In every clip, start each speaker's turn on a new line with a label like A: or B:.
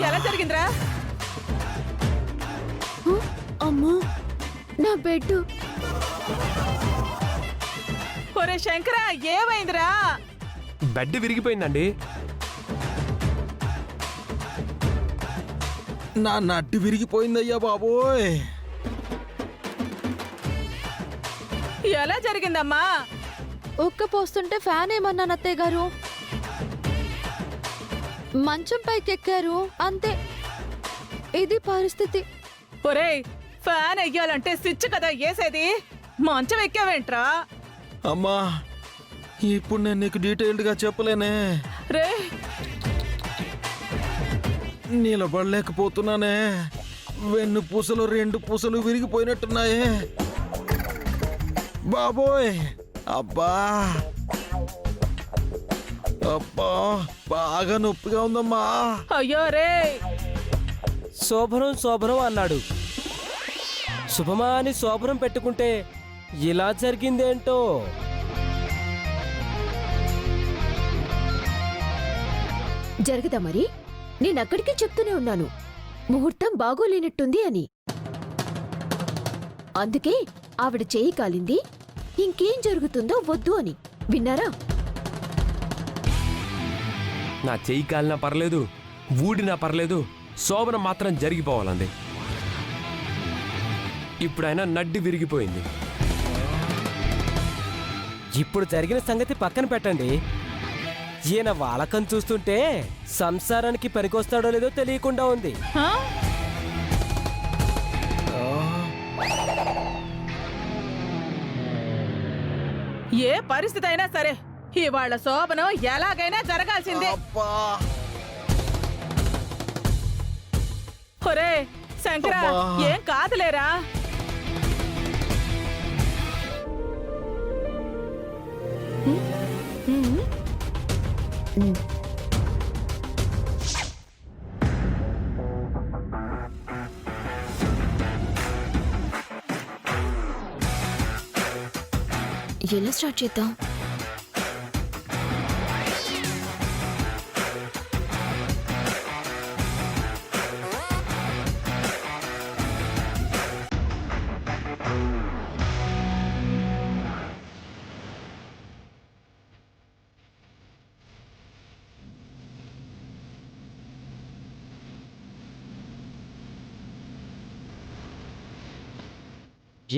A: ఎలా జరిగిందిరా?
B: అమ్మా, నా బెడ్.
A: ఒరే శంకరా, ఏమైందిరా?
C: బెడ్ విరిగిపోయిందండి.
D: నా నడ్డి విరిగిపోయిందయ్యా బాబోయ్.
A: ఎలా జరిగిందమ్మా?
B: ఉక్క పోస్తుంటే ఫ్యాన్ ఏమన్నాను అత్తయ్య గారు. మంచం పైకెక్కారు అంతే. ఇది పరిస్థితి.
A: ఒరేయ్, ఫ్యాన్ ఎయ్యాలంటే స్విచ్ కదా వేసేది, మంచం ఎక్కావేంట్రా?
D: అమ్మా, ఇప్పుడు నేను నీకు డీటెయిల్డ్గా చెప్పలేనే.
A: రే,
D: నిలబడలేకపోతున్నానే. వెన్ను పూసలు 2 పూసలు విరిగిపోయినట్టున్నాయే బాబోయ్. అబ్బా అబ్బా, బాగా నొప్పిగా ఉందమ్మా.
A: అయ్యో రే.
E: శోభనం శోభనం అన్నాడు. శుభమా అని శోభనం పెట్టుకుంటే ఇలా జరిగిందేంటో.
B: జరగదా మరి? నేనక్కడికే చెప్తూనే ఉన్నాను, ముహూర్తం బాగోలేనట్టుంది అని. అందుకే ఆవిడ చేయి కాలింది, ఇంకేం జరుగుతుందో వద్దు అని. విన్నారా?
C: నా చెయ్యి కాలినా పర్లేదు, ఊడినా పర్లేదు, శోభనం మాత్రం జరిగిపోవాలండి. ఇప్పుడైనా నడ్డి విరిగిపోయింది.
E: ఇప్పుడు జరిగిన సంగతి పక్కన పెట్టండి. ఈయన వాలకం చూస్తుంటే సంసారానికి పనికొస్తాడో లేదో తెలియకుండా ఉంది.
A: ఆ? ఏ పరిస్థితి అయినా సరే ఇవాళ శోభనం ఎలాగైనా జరగాల్సిందే.
D: అబ్బా
A: ఒరే శంకరా,
D: అబ్బా.
A: ఏం కాదులేరా?
B: ఎలా స్టార్ట్ చేద్దాం?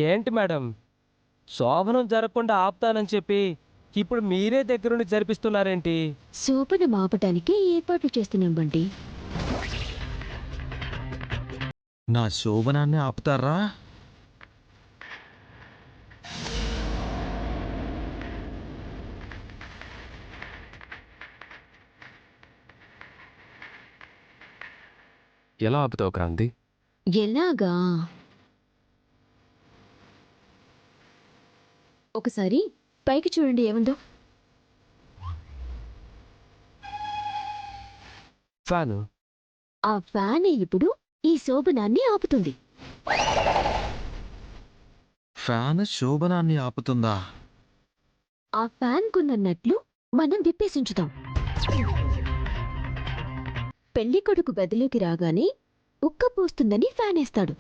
E: ఏంటి మేడం, శోభనం జరగకుండా ఆపుతానని చెప్పి ఇప్పుడు మీరే దగ్గరుండి జరిపిస్తున్నారేంటి?
B: శోభనం ఆపటానికి ఏర్పాట్లు చేస్తున్నాం బండి.
D: నా శోభనాన్ని ఆపుతారా?
C: ఎలా ఆపుతావు క్రాంతి?
B: ఎలాగా? ఒకసారి పైకి చూడండి ఏముందో.
C: ఫ్యాను.
B: ఆ ఫ్యాన్ ఇప్పుడు ఈ శోభనాన్ని ఆపుతుంది.
D: ఫ్యాన్ శోభనాన్ని ఆపుతుందా?
B: ఆ ఫ్యాన్ కున్నట్లు మనం విప్పేసించుతాం. పెళ్లి కొడుకు గదిలోకి రాగానే ఉక్క పోస్తుందని ఫ్యాన్ వేస్తాడు.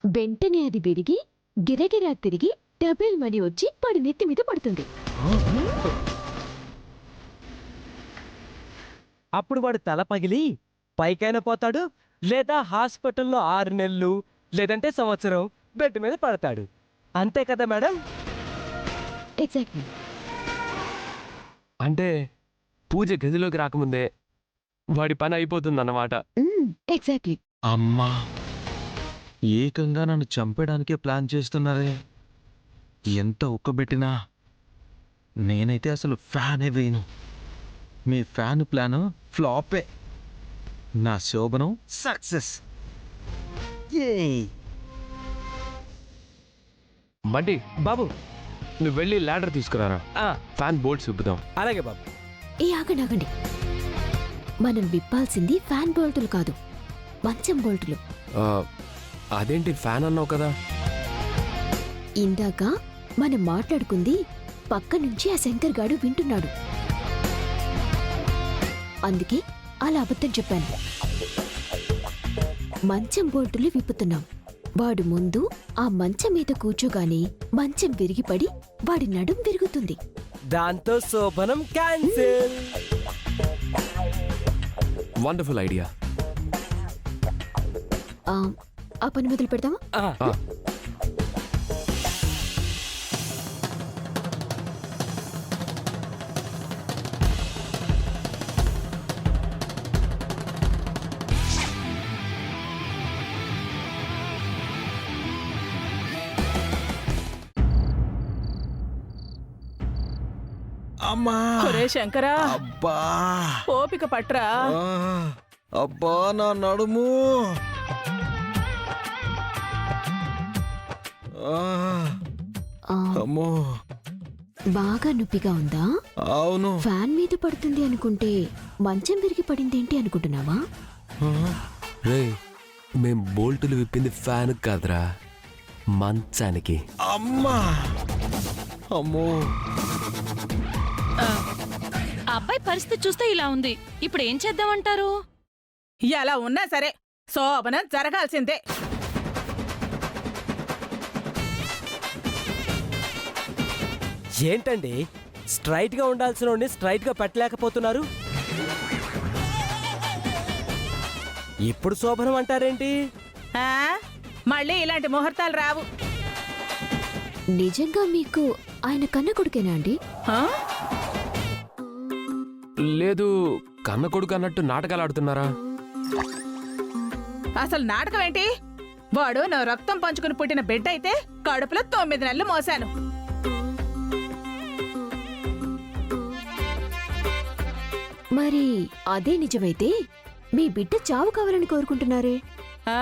B: వెంటనే అది విరిగి గిరగిరా తిరిగి డబుల్ మనీ వచ్చి వాడి నెత్తి మీద పడుతుంది.
E: అప్పుడు వాడు తల పగిలి పైకైనా పోతాడు, లేదా హాస్పిటల్లో 6 నెలలు లేదంటే సంవత్సరం బెడ్ మీద పడతాడు. అంతే కదా మేడం?
B: ఎగ్జాక్ట్లీ.
C: అంటే పూజ గదిలోకి రాకముందే వాడి పని అయిపోతుందన్నమాట.
B: ఎగ్జాక్ట్లీ.
D: అమ్మా, ఏకంగా నన్ను చంపడానికే ప్లాన్ చేస్తున్నారే. ఎంత ఉక్కబెట్టినా నేనైతే అసలు ఫ్యానే వేయను. మీ ఫ్యాన్ ప్లాన్ ఫ్లాపే. నా శోభనం సక్సెస్.
C: బండి
E: బాబు.
C: నువ్వు వెళ్ళి ల్యాడర్ తీసుకురారా,
E: ఆ,
C: ఫ్యాన్ బోల్ట్ చూపుదాం.
E: అలాగే బాబు.
B: ఆగండి ఆగండి, మనం విప్పాల్సింది ఫ్యాన్ బోల్టులు కాదు, మంచం బోల్టులు.
C: అదేంటి ఫ్యాన్ అన్నావు కదా?
B: ఇందాక మనం మాట్లాడుకుంది పక్క నుంచి ఆ శంకర్ గాడు వింటున్నాడు. అందుకే అలా అబద్ధం చెప్పాను. మంచం బోల్టులు విప్పుతున్నాం. వాడు ముందు ఆ మంచం మీద కూర్చోగానే మంచం విరిగిపడి వాడి నడుం విరుగుతుంది.
E: దాంతో శోభనం క్యాన్సిల్.
C: Wonderful idea.
B: ఆ పని మొదలు పెడతావా?
D: అమ్మా
A: ఒరే శంకరా,
D: అబ్బా
A: ఓపిక పట్రా.
D: ఆ, అబ్బా నా నడుము. ఆ,
B: ఆ,
D: అమ్మో
B: బాగా నొప్పిగా ఉందా?
D: అవును.
B: ఫ్యాన్ మీద పడుతుంది అనుకుంటే మంచం విరిగి పడిందేంటి అనుకుంటున్నావా?
C: రే, మేం బోల్టులు విప్పింది ఫ్యాన్ కాదురా, మంచానికి.
D: అమ్మా అమ్మో
F: ఆ అబ్బాయి పరిస్థితి చూస్తే ఇలా ఉంది. ఇప్పుడు ఏం చేద్దామంటారు?
A: ఎలా ఉన్నా సరే శోభనం జరగాల్సిందే.
E: ఏంటండి స్ట్రైట్ గా ఉండాల్సిన స్ట్రైట్ గా పెట్టలేకపోతున్నారు? ఇప్పుడు శోభనం అంటారేంటి?
A: ఆ? మళ్ళీ ఇలాంటి ముహూర్తాలు రావు.
B: నిజంగా మీకు ఆయన కన్న కొడుకేనా అండి?
A: ఆ?
C: లేదు, కన్న కొడుకు అన్నట్టు నాటకాలు ఆడుతున్నారా?
A: అసలు నాటకం ఏంటి? వాడు నా రక్తం పంచుకుని పుట్టిన బిడ్డ అయితే కడుపులో 9 నెలలు మోసాను.
B: మరి అదే నిజమైతే మీ బిడ్డ చావు కావాలని కోరుకుంటున్నారే?
A: ఆ?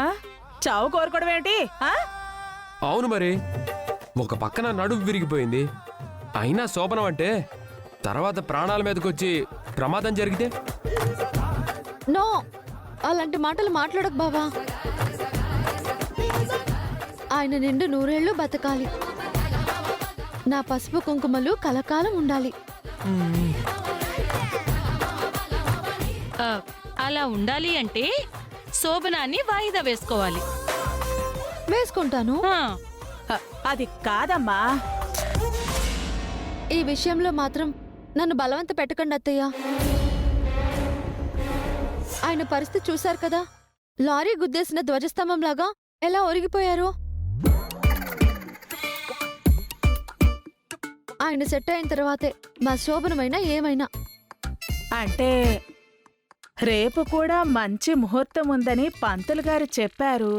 A: చావు కోరుకోవడం ఏంటి? ఆ?
C: అవును మరి, ఒక పక్కన నడుము విరిగిపోయింది. అయినా శోభనం అంటే తర్వాత ప్రాణాల మీదకొచ్చి ప్రమాదం జరిగితే?
G: నో, అలాంటి మాటలు మాట్లాడకు బావా. ఆయన నిండు 100 ఏళ్ళు బతకాలి. నా పసుపు కుంకుమలు కలకాలం ఉండాలి.
F: ఆ, అలా ఉండాలి అంటే శోభనాన్ని వాయిదా వేసుకోవాలి.
G: వేసుకుంటాను.
A: ఆ, అది కాదమ్మా.
G: ఈ విషయంలో మాత్రం నన్ను బలవంత పెట్టకండి అత్తయ్య. ఆయన పరిస్థితి చూశారు కదా, లారీ గుద్దేసిన ధ్వజస్తంభంలాగా ఎలా ఒరిగిపోయారు. ఆయన సెట్ అయిన తర్వాతే మా శోభనమైనా ఏమైనా.
A: అంటే రేపు కూడా మంచి ముహూర్తం ఉందని పంతులు గారు చెప్పారు.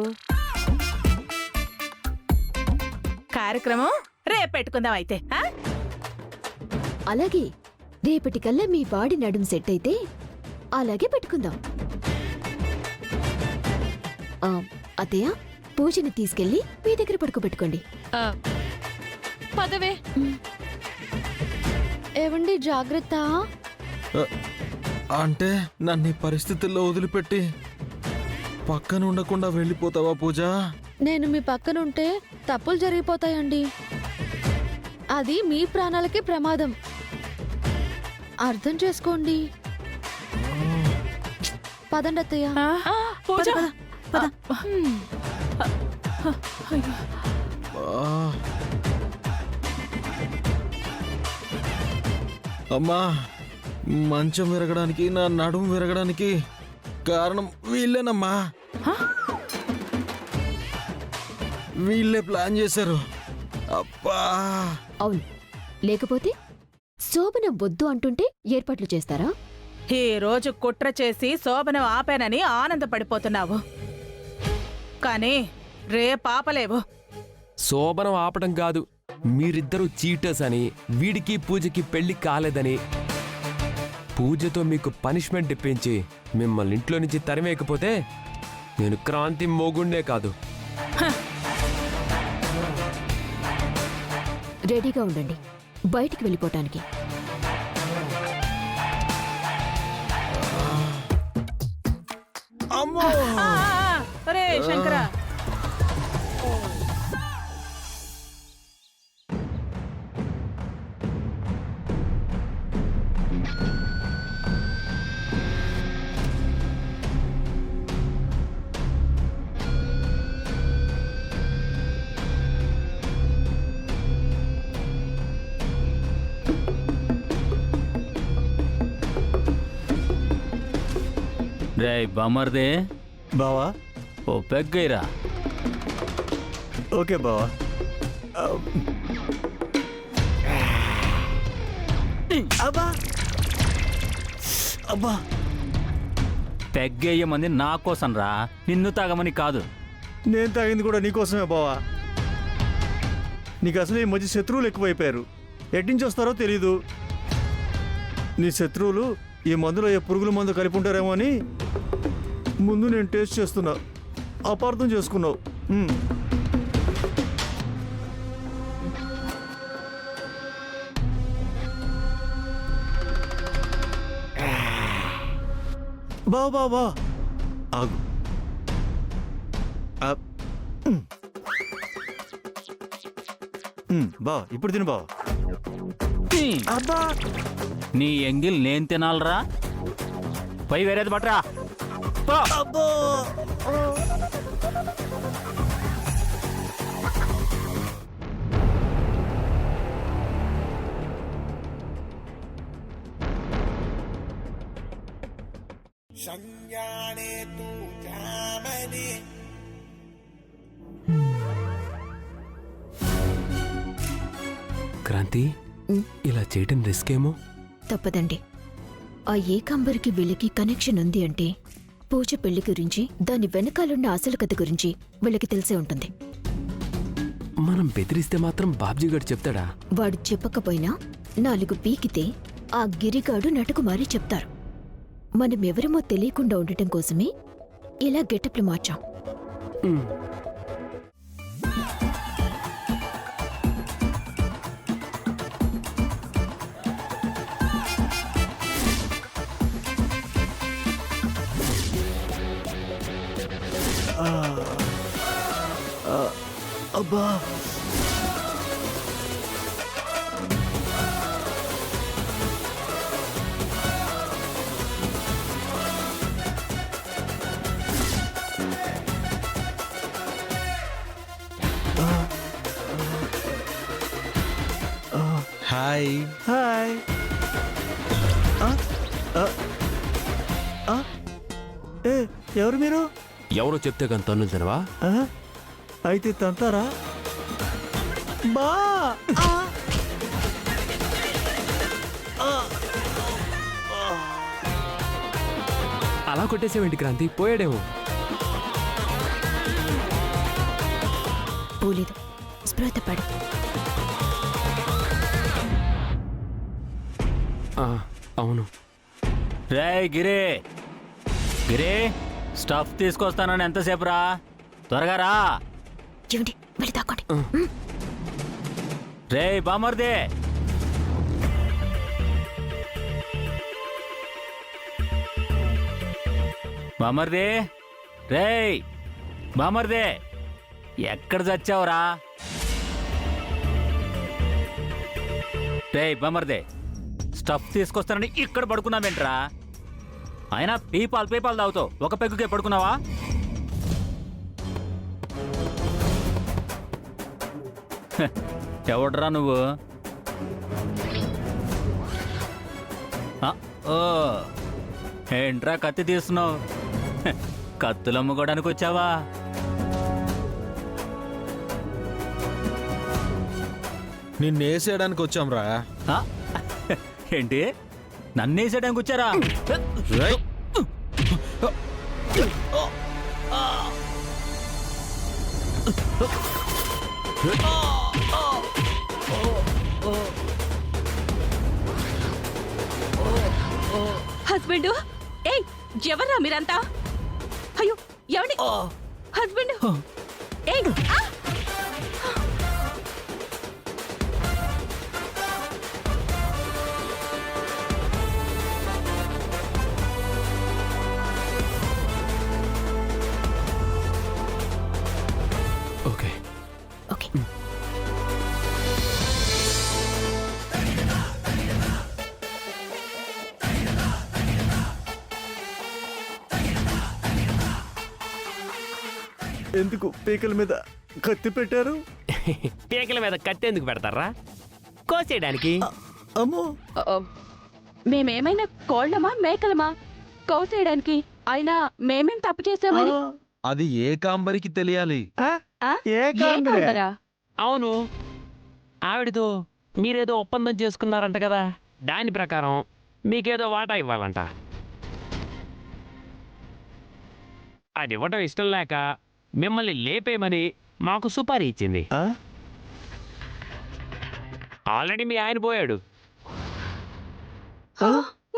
A: కార్యక్రమం రేపు పెట్టుకుందాం అయితే. ఆ?
B: అలాగే, రేపటికల్లా మీ వాడి నడుం సెట్ అయితే అలాగే పెట్టుకుందాం. అత్తయ్య, పూజని తీసుకెళ్లి మీ దగ్గర పడుకోబెట్టుకోండి.
F: ఆ, పదవే.
G: ఏవండి జాగ్రత్త.
D: అంటే నన్ను ఈ పరిస్థితుల్లో వదిలిపెట్టి పక్కన ఉండకుండా వెళ్ళిపోతావా పూజ?
G: నేను మీ పక్కనుంటే తప్పులు జరిగిపోతాయండి. అది మీ ప్రాణాలకే ప్రమాదం. అర్థం చేసుకోండి. పదండి అత్తయ్య.
A: ఆ?
F: ఆ,
A: పూజ.
F: హ్మ్.
D: ఆ. అమ్మా, మంచం విరగడానికి, నా నడుము విరగడానికి కారణం వీళ్ళేనమ్మా. వీళ్ళే ప్లాన్ చేశారు. అబ్బా,
B: అవును, లేకపోతే శోభనం వద్దు అంటుంటే ఏర్పాట్లు చేస్తారా?
A: ఈ రోజు కుట్ర చేసి శోభనం ఆపానని ఆనందపడిపోతున్నావు, కానీ రేపాపలేవు.
C: శోభనం ఆపటం కాదు, మీరిద్దరూ చీటర్స్ అని, వీడికి పూజకి పెళ్లి కాలేదని పూజతో మీకు పనిష్మెంట్ ఇప్పించి మిమ్మల్ని ఇంట్లో నుంచి తరిమేయకపోతే నేను క్రాంతి మోగుండే కాదు.
B: రెడీగా ఉండండి బయటికి వెళ్ళిపోవటానికి.
D: అమ్మో.
A: రే శంకరా,
H: రే బామర్దే
I: బావా
H: ఓ పెగ్గైరా.
I: ఓకే బావా. అబ్బా అబ్బా
H: పెగ్గేయమంది నా కోసం రా, నిన్ను తాగమని కాదు.
I: నేను తాగింది కూడా నీకోసమే బావా. నీకు అసలు ఈ మధ్య శత్రువులు ఎక్కువైపోయారు. ఎట్నుంచి వస్తారో తెలీదు. నీ శత్రువులు ఈ మందులో ఏ పురుగుల మందు కలిపి ఉంటారేమో అని ముందు నేను టేస్ట్ చేస్తున్నా. అపార్థం చేసుకున్నావు. బా బా బా ఆగు. బా ఇప్పుడు తిను బావా. అబ్బా
H: నీ ఎంగిల్ నేను తినాలరా, పై వేరేది పట్రా.
I: అబ్బో
C: క్రాంతి, ఇలా చేయటం రిస్క్ ఏమో.
B: తప్పదండి. ఆ ఏకాంబరికి వీళ్ళకి కనెక్షన్ ఉంది అంటే పూజ పెళ్లి గురించి, దాని వెనకాలన్న అసలు కథ గురించి వీళ్ళకి తెలిసే ఉంటుంది.
C: మనం బెదిరిస్తే మాత్రం బాబ్జీ గారు చెప్తాడా?
B: వాడు చెప్పకపోయినా 4 పీకితే ఆ గిరిగాడు నటుకుమారి చెప్తారు. మనమెవరమో తెలియకుండా ఉండటం కోసమే ఇలా గెటప్లు మార్చాం.
I: అబ్బా
D: హాయ్.
I: హాయ్. ఏ ఎవరు మీరు?
C: ఎవరో చెప్తే కానీ తన్నులు తినవా?
I: అయితే తంతారా? బా
C: అలా కొట్టేసేవేంటి క్రాంతి? పోయాడేమో.
B: పోలేదు, స్పృహ తప్పాడు.
C: అవును.
H: రే గిరే, గిరే స్టఫ్ తీసుకొస్తానని ఎంతసేపు రా, త్వరగా రా.
B: ఏమండి వెళ్ళి తాకోండి.
H: రే బామర్దే, బామర్దే, రే బామర్దే, ఎక్కడ చచ్చావురా? రే బామర్దే, స్టఫ్ తీసుకొస్తానని ఇక్కడ పడుకున్నావేంట్రా? అయినా పీపాలు తాగుతావు, ఒక పెగ్గుకే పడుకున్నావా? ఎవడ్రా నువ్వు? ఓ ఏంట్రా కత్తి తీస్తున్నావు? కత్తులు అమ్ముకోవడానికి వచ్చావా?
D: నిన్నేసేయడానికి వచ్చాంరా.
H: ఏంటి నన్నేసేయడానికి వచ్చారా?
F: హస్బెండ్, ఏయ్ ఎవర్రా మీరంతా? అయ్యో ఏమండి? హస్బెండ్, ఏయ్
C: ఓకే
B: ఓకే.
I: ఎందుకు పీకల మీద కత్తి పెట్టారు?
C: పీకల మీద కట్టేందుకు పెడతారా? కోసేయడానికి.
I: అమ్మో
F: మేమేమైనా కోళ్ళమా మేకలమా కోసేయడానికి? అయినా మేమేం తప్పు చేసామని
D: అది ఏకాంబరికి తెలియాలి.
I: ఏ కాంబరే?
C: అవును, ఆవిడతో మీరేదో ఒప్పందం చేసుకున్నారంట కదా, దాని ప్రకారం మీకేదో వాటా ఇవ్వాలంట. అది ఇవ్వటం ఇష్టం లేక మిమ్మల్ని లేపేయమని మాకు సుపారీ ఇచ్చింది.
I: ఆ?
C: ఆల్రెడీ మీ ఆయన పోయాడు.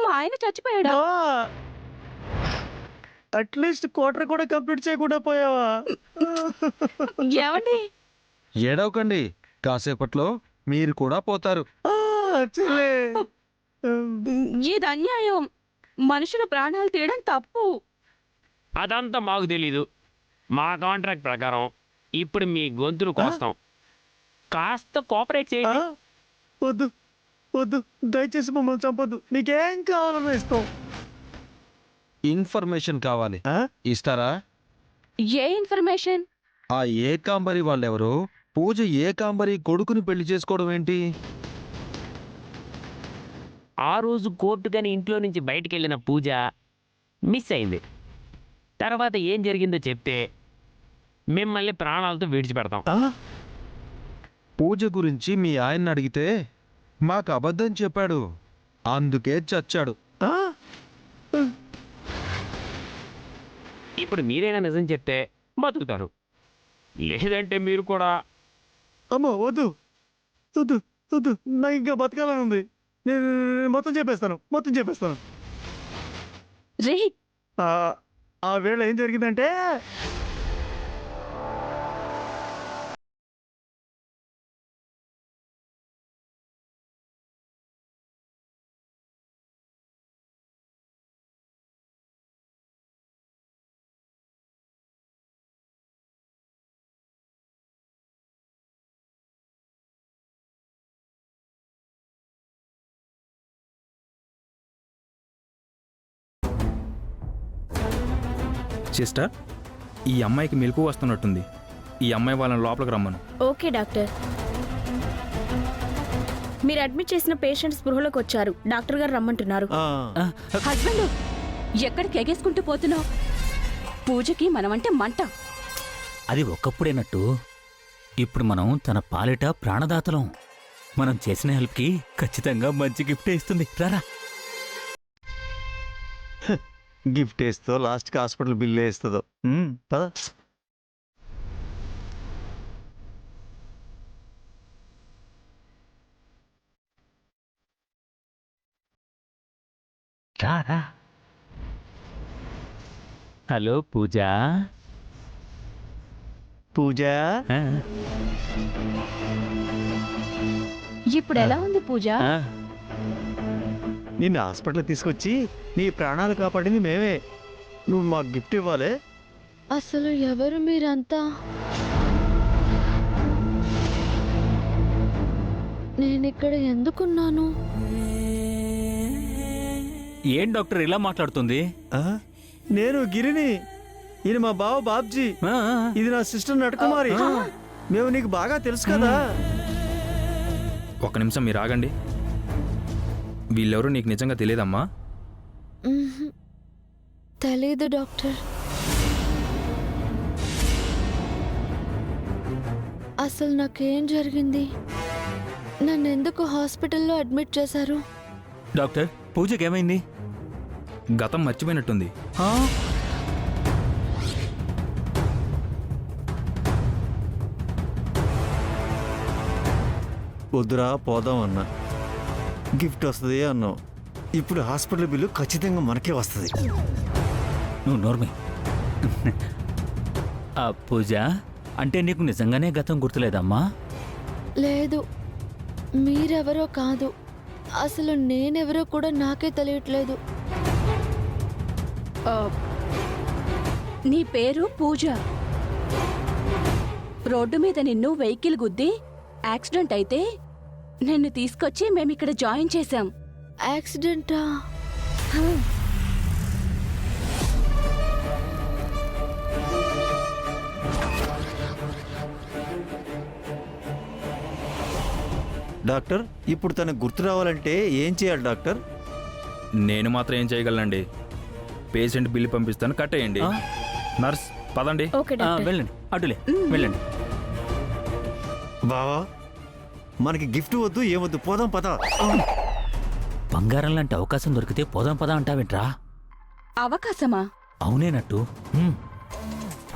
F: మా ఆయన చచ్చిపోయాడా?
I: అట్లీస్ట్ క్వార్టర్ కూడా కంప్లీట్ చేయకుండా పోయావా?
F: ఏమండి
D: ఏడవకండి, కాసేపట్లో మీరు కూడా పోతారు.
I: చెల్లే.
F: ఇది అన్యాయం. మనుషుల ప్రాణాలు తీయడం తప్పు.
C: అదంతా మాకు తెలీదు. మా కాంట్రాక్ట్ ప్రకారం ఇప్పుడు మీ గొంతులు కోస్తాం. కాస్త కోఆపరేట్ చేయండి.
I: వద్దు వద్దు, దయచేసి మమ్మల్ని చంపొద్దు. నీకేం కావాలన్నా ఇస్తాం.
D: ఇన్ఫర్మేషన్ కావాలి,
I: ఆ?
D: ఇస్తారా?
F: ఏ ఇన్ఫర్మేషన్?
D: ఆ ఏకాంబరి వాళ్ళెవరు? పూజ ఏకాంబరి కొడుకుని పెళ్లి చేసుకోవడం ఏంటి?
C: ఆ రోజు కోర్టుకని ఇంట్లో నుంచి బయటికి వెళ్ళిన పూజ మిస్ అయింది. తర్వాత ఏం జరిగిందో చెప్తే మిమ్మల్ని ప్రాణాలతో విడిచిపెడతాం.
I: ఆ?
D: పూజ గురించి మీ ఆయన్ని అడిగితే మాకు అబద్ధం చెప్పాడు, అందుకే చచ్చాడు.
I: ఆ?
C: ఇప్పుడు మీరైనా నిజం చెప్తే బతుకుతారు, లేదంటే మీరు కూడా.
I: అమ్మో వద్దు వద్దు వద్దు, నాకు ఇంకా బతకాలని ఉంది. నేను మొత్తం చెప్పేస్తాను.
F: రే
I: ఆ వేళ ఏం జరిగిందంటే,
J: సిస్టర్, ఈ అమ్మాయికి మెలకు వస్తున్నట్టుంది. ఈ అమ్మాయి వాళ్ళని లోపలికి రమ్మను.
G: Okay doctor. మీరు అడ్మిట్ చేసిన పేషెంట్ స్పృహలోకి వచ్చారు. డాక్టర్ గారు రమ్మంటున్నారు.
F: హస్బెండ్ ఎక్కడికి ఎగేసుకుంటూ పోతున్నావు? పూజకి మనమంటే మంట.
H: అది ఒకప్పుడేనట్టు, ఇప్పుడు మనం తన పాలిట ప్రాణదాతలం. మనం చేసిన హెల్ప్కి ఖచ్చితంగా మంచి గిఫ్ట్ ఇస్తుంది. రారా.
I: గిఫ్ట్ వేస్తో లాస్ట్కి హాస్పిటల్ బిల్ వేస్తుందో. పద.
H: రారా. హలో పూజ.
I: పూజ,
F: ఇప్పుడు ఎలా ఉంది పూజ?
I: నిన్ను హాస్పిటల్ తీసుకొచ్చి నీ ప్రాణాలు కాపాడింది మేమే. నువ్వు మాకు గిఫ్ట్ ఇవ్వాలి.
G: అసలు ఎవరు మీరంతా? నేనిక్కడ ఎందుకున్నాను?
H: ఏం డాక్టర్ ఇలా మాట్లాడుతుంది?
I: నేను గిరిని, ఈయన మా బావ బాబ్జీ, ఇది నా సిస్టర్ నటకుమారి. మేము నీకు బాగా తెలుసు కదా.
J: ఒక నిమిషం మీరు ఆగండి. వీళ్ళెవరూ నీకు నిజంగా తెలియదమ్మా?
G: తెలీదు డాక్టర్. అసలు నాకేం జరిగింది? నన్ను ఎందుకు హాస్పిటల్లో అడ్మిట్ చేశారు?
H: డాక్టర్, పూజకి ఏమైంది?
J: గతం మర్చిపోయినట్టుంది.
I: వద్దురా పోదాం అన్నా, గిఫ్ట్ వస్తుంది అన్నావు. ఇప్పుడు హాస్పిటల్ బిల్లు ఖచ్చితంగా మనకే వస్తుంది.
H: నువ్వు నోర్మి. ఆ పూజ అంటే నీకు నిజంగానే గతం గుర్తులేదమ్మా?
G: లేదు, మీరెవరో కాదు. అసలు నేనెవరో కూడా నాకే తెలియట్లేదు.
F: నీ పేరు పూజ. రోడ్డు మీద నిన్ను వెహికల్ గుద్ది యాక్సిడెంట్ అయితే నిన్ను తీసుకొచ్చి మేమిక్కడ జాయిన్ చేశాం.
G: యాక్సిడెంటా?
I: డాక్టర్, ఇప్పుడు తనకు గుర్తు రావాలంటే ఏం చేయాలి డాక్టర్?
J: నేను మాత్రం ఏం చేయగలనండి. పేషెంట్ బిల్లు పంపిస్తాను, కట్టేయండి.
H: ఆ?
J: నర్స్ పదండి.
G: Okay doctor.
H: వెళ్ళండి అటులే వెళ్ళండి.
I: బావా మనకి గిఫ్ట్ వద్దు ఏమొద్దు, పోదాం పద.
H: బంగారం లాంటి అవకాశం దొరికితే పోదాం పదా అంటావేంట్రా?
F: అవకాశమా?
H: అవునేనట్టు.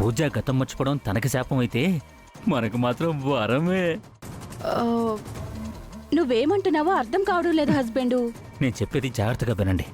H: పూజ గతం మర్చిపోవడం తనకి శాపం అయితే మనకు మాత్రం వరమే.
F: నువ్వేమంటున్నావో అర్థం కావడం లేదు హస్బెండు.
H: నేను చెప్పేది జాగ్రత్తగా వినండి.